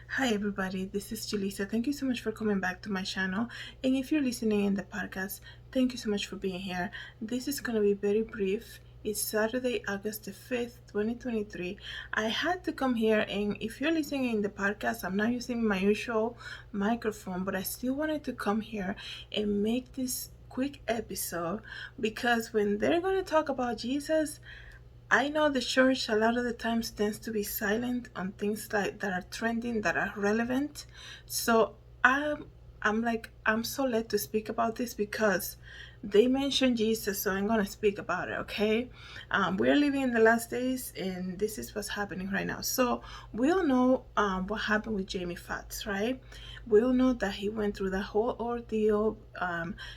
Hi everybody, this is Julissa. Thank you so much for coming back to my channel. And if you're listening in the podcast, thank you so much for being here. This is going to be very brief. It's Saturday, August the 5th, 2023. I had to come here, and if you're listening in the podcast, I'm not using my usual microphone, but I still wanted to come here and make this quick episode because when they're going to talk about Jesus, I know the church a lot of the times tends to be silent on things like that are trending, that are relevant. So I'm so led to speak about this because they mentioned Jesus, so I'm gonna speak about it. Okay, we're living in the last days, and this is what's happening right now. So we all know what happened with Jamie Foxx, right? We all know that he went through the whole ordeal.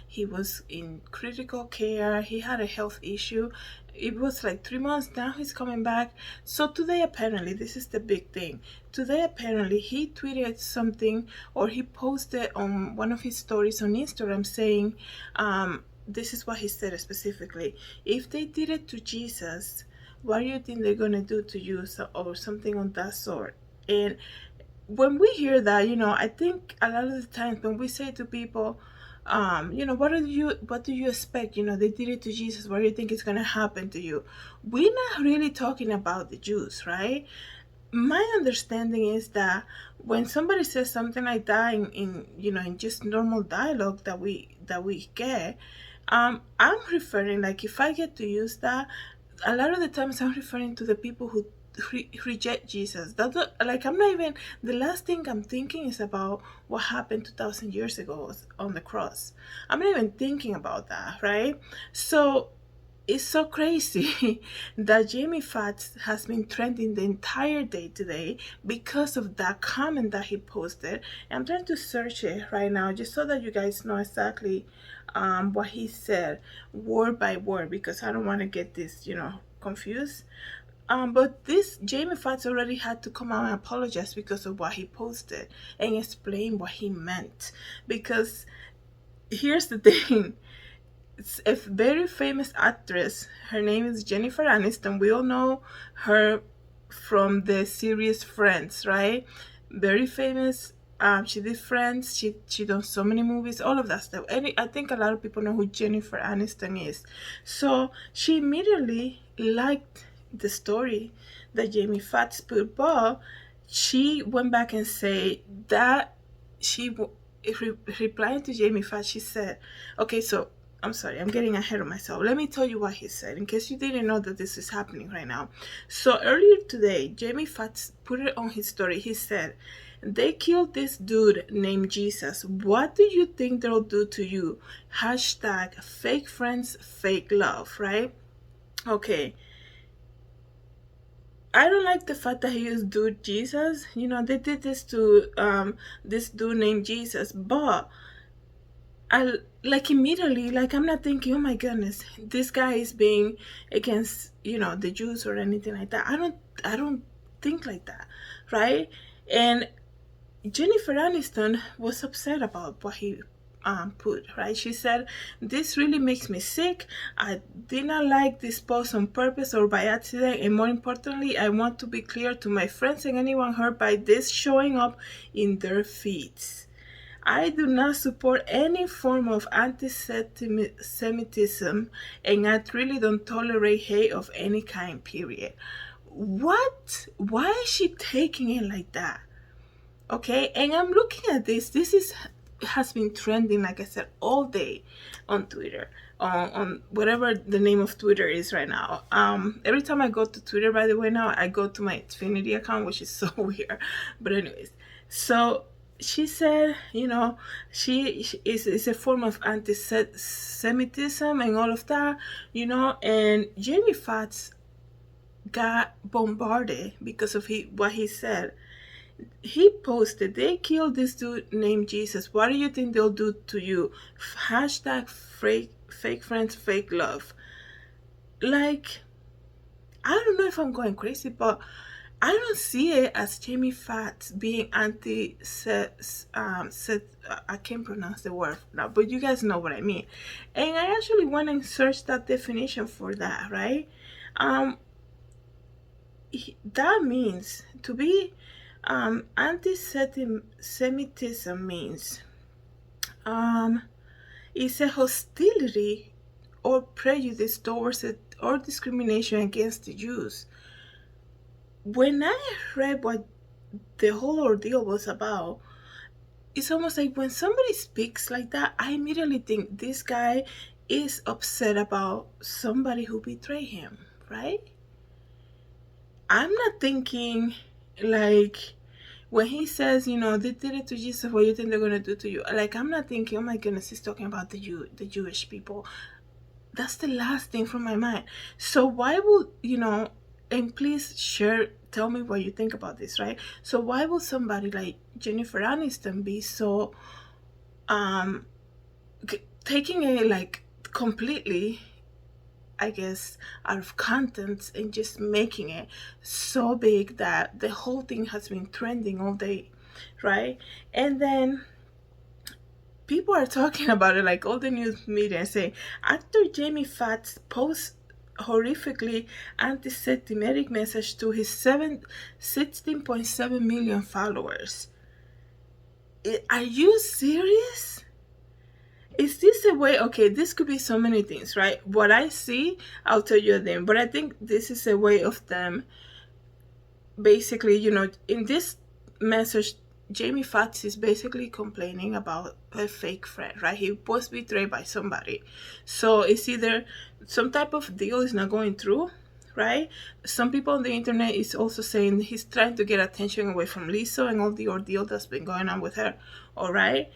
He was in critical care. He had a health issue. It was like 3 months. Now he's coming back. So today, apparently, this is the big thing. Today, apparently, he tweeted something, or he posted on one of his stories on Instagram saying, this is what he said specifically. If they did it to Jesus, what do you think they're going to do to you? So, or something on that sort. And when we hear that, I think a lot of the times when we say to people, what do you expect? They did it to Jesus. What do you think is gonna happen to you? We're not really talking about the Jews, right? My understanding is that when somebody says something like that in just normal dialogue that we get, I'm referring, like, if I get to use that, a lot of the times I'm referring to the people who reject Jesus. Like, I'm not even, the last thing I'm thinking is about what happened 2,000 years ago on the cross. I'm not even thinking about that, right? So it's so crazy that Jamie Foxx has been trending the entire day today because of that comment that he posted. I'm trying to search it right now just so that you guys know exactly what he said word by word, because I don't want to get this, confused. But this Jamie Foxx already had to come out and apologize because of what he posted and explain what he meant. Because here's the thing, it's a very famous actress. Her name is Jennifer Aniston. We all know her from the series Friends, right? Very famous. She did Friends. She done so many movies, all of that stuff. And I think a lot of people know who Jennifer Aniston is. So she immediately liked the story that Jamie Foxx put, but she went back and said that she replying to Jamie Foxx, she said, okay, so I'm sorry, I'm getting ahead of myself. Let me tell you what he said in case you didn't know that this is happening right now. So earlier today, Jamie Foxx put it on his story. He said, they killed this dude named Jesus. What do you think they'll do to you? Hashtag fake friends, fake love, right? Okay. I don't like the fact that he used dude Jesus. They did this to this dude named Jesus, but I, like, immediately, like, I'm not thinking, oh my goodness, this guy is being against, the Jews or anything like that. I don't think like that, right? And Jennifer Aniston was upset about what he put, right? She said, this really makes me sick. I did not like this post on purpose or by accident, and more importantly, I want to be clear to my friends and anyone hurt by this showing up in their feeds. I do not support any form of anti-Semitism, and I really don't tolerate hate of any kind, period. What? Why is she taking it like that? Okay, and I'm looking at this. This is has been trending, like I said, all day on Twitter, on whatever the name of Twitter is right now. Every time I go to Twitter, by the way, now I go to my Xfinity account, which is so weird. But anyways, so she said, she is a form of anti-Semitism and all of that, and Jamie Foxx got bombarded because of what he said. He posted, they killed this dude named Jesus. What do you think they'll do to you? Hashtag fake friends, fake love. Like, I don't know if I'm going crazy, but I don't see it as Jamie Foxx being anti I can't pronounce the word now, but you guys know what I mean. And I actually went and searched that definition for that, right? That means to be Anti-Semitism means it's a hostility or prejudice towards it or discrimination against the Jews. When I read what the whole ordeal was about, it's almost like when somebody speaks like that, I immediately think this guy is upset about somebody who betrayed him, right? I'm not thinking like when he says, they did it to Jesus, what do you think they're gonna do to you? Like, I'm not thinking, oh my goodness, he's talking about the Jewish people. That's the last thing from my mind. So why would and please share, tell me what you think about this, right? So why would somebody like Jennifer Aniston be so taking it like completely, I guess, out of context and just making it so big that the whole thing has been trending all day, right? And then people are talking about it, like all the news media saying actor Jamie Foxx posts horrifically anti-Semitic message to his 16.7 million followers. Are you serious? Is this a way? Okay, this could be so many things, right? What I see, I'll tell you then. But I think this is a way of them basically, in this message, Jamie Foxx is basically complaining about a fake friend, right? He was betrayed by somebody. So it's either some type of deal is not going through, right? Some people on the internet is also saying he's trying to get attention away from Lisa and all the ordeal that's been going on with her, all right?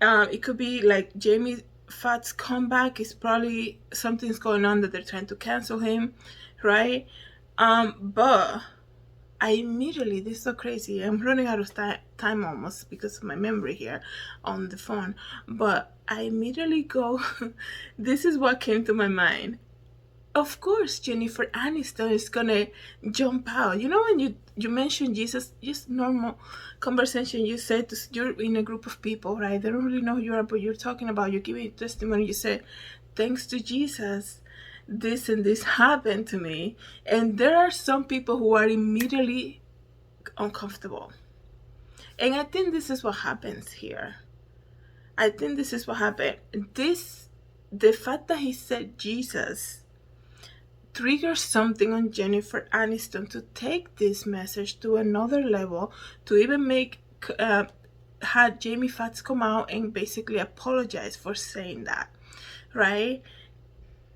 It could be like Jamie Foxx's comeback is probably something's going on that they're trying to cancel him, right? But I immediately, this is so crazy. I'm running out of time almost because of my memory here on the phone. But I immediately go, this is what came to my mind. Of course, Jennifer Aniston is gonna jump out. When you mentioned Jesus, just normal conversation, you said you're in a group of people, right? They don't really know who you are, but you're talking about, you're giving testimony. You said, thanks to Jesus, this and this happened to me. And there are some people who are immediately uncomfortable. And I think this is what happens here. I think this is what happened. The fact that he said Jesus triggers something on Jennifer Aniston to take this message to another level, to even make had Jamie Foxx come out and basically apologize for saying that, right?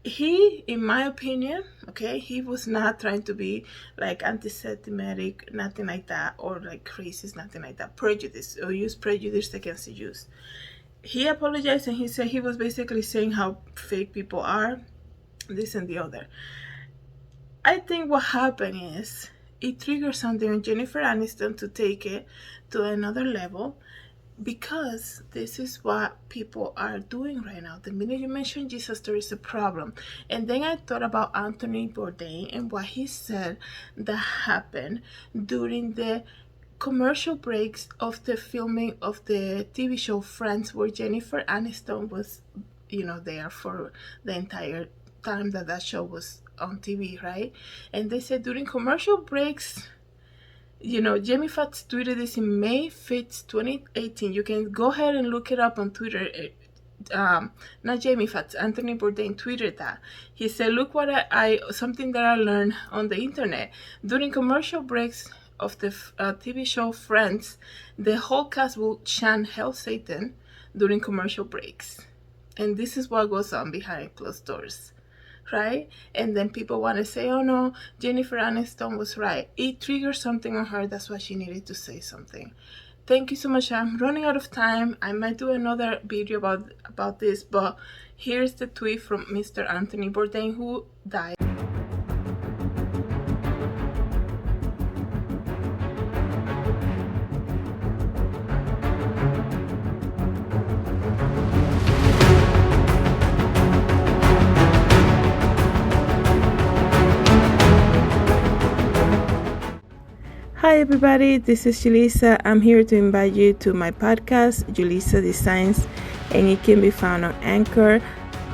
He, in my opinion, okay, he was not trying to be like anti-Semitic, nothing like that, or like racist, nothing like that, prejudice, or use prejudice against the Jews. He apologized and he said he was basically saying how fake people are, this and the other. I think what happened is it triggered something on Jennifer Aniston to take it to another level, because this is what people are doing right now. The minute you mention Jesus, there is a problem. And then I thought about Anthony Bourdain and what he said that happened during the commercial breaks of the filming of the TV show Friends, where Jennifer Aniston was, there for the entire time that show was on TV, right? And they said during commercial breaks, Jamie Foxx tweeted this in May 5th, 2018. You can go ahead and look it up on Twitter. Not Jamie Foxx, Anthony Bourdain tweeted that. He said, look what something that I learned on the internet. During commercial breaks of the TV show Friends, the whole cast will chant Hail Satan during commercial breaks. And this is what goes on behind closed doors, right? And then people want to say, oh no, Jennifer Aniston was right. It triggered something on her. That's why she needed to say something. Thank you so much. I'm running out of time. I might do another video about this, but here's the tweet from Mr. Anthony Bourdain, who died. Hi everybody, this is Julissa. I'm here to invite you to my podcast, Julissa Designs, and it can be found on Anchor,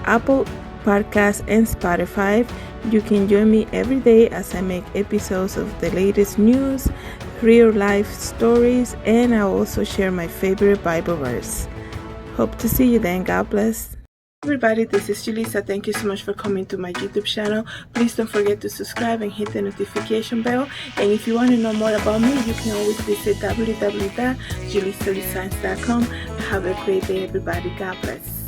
Apple Podcast, and Spotify. You can join me every day as I make episodes of the latest news, real life stories, and I also share my favorite Bible verse. Hope to see you then. God bless. Everybody, this is Julissa. Thank you so much for coming to my YouTube channel. Please don't forget to subscribe and hit the notification bell. And if you want to know more about me, you can always visit www.julissadesigns.com. Have a great day, everybody. God bless.